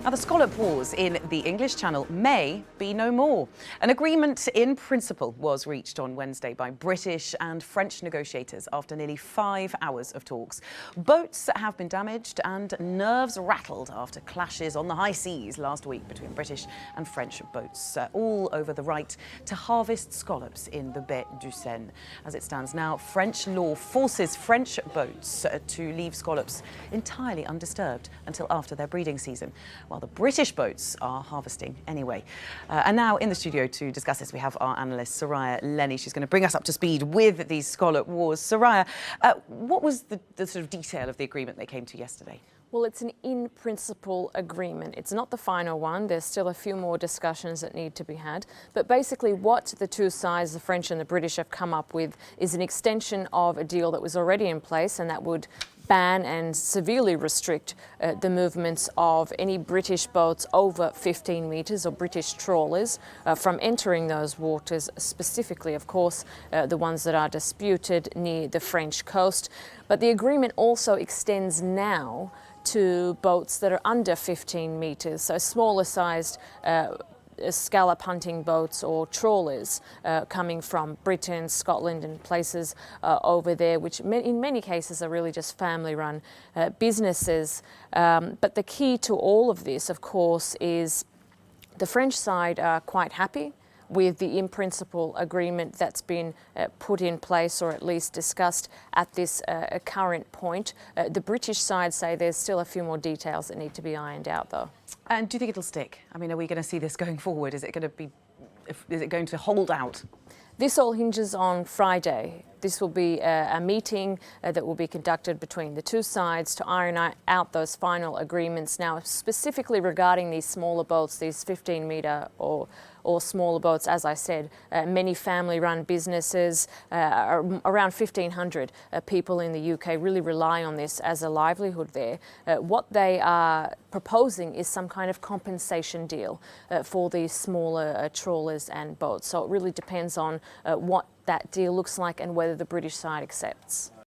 Now, the Scallop Wars in the English Channel may be no more. An agreement in principle was reached on Wednesday by British and French negotiators after nearly 5 hours of talks. Boats have been damaged and nerves rattled after clashes on the high seas last week between British and French boats, all over the right to harvest scallops in the Baie du Seine. As it stands now, French law forces French boats to leave scallops entirely undisturbed until after their breeding season, while the British boats are harvesting anyway. And now in the studio to discuss this, we have our analyst, Soraya Lenny. She's going to bring us up to speed with these Scallop Wars. Soraya, what was the sort of detail of the agreement they came to yesterday? Well, it's an in-principle agreement. It's not the final one. There's still a few more discussions that need to be had. But basically what the two sides, the French and the British, have come up with is an extension of a deal that was already in place, and that would ban and severely restrict the movements of any British boats over 15 metres or British trawlers from entering those waters, specifically, of course, the ones that are disputed near the French coast. But the agreement also extends now to boats that are under 15 metres, so smaller sized scallop hunting boats or trawlers coming from Britain, Scotland and places over there, which in many cases are really just family-run businesses. But the key to all of this, of course, is the French side are quite happy with the in-principle agreement that's been put in place, or at least discussed at this current point. The British side say there's still a few more details that need to be ironed out, though. And do you think it'll stick? I mean, are we going to see this going forward? Is it going to hold out? This all hinges on Friday. This will be a meeting that will be conducted between the two sides to iron out those final agreements. Now, specifically regarding these smaller boats, these 15-metre or smaller boats, as I said, many family-run businesses, around 1,500 people in the UK really rely on this as a livelihood there. What they are proposing is some kind of compensation deal for these smaller trawlers and boats. So it really depends on what that deal looks like and whether the British side accepts.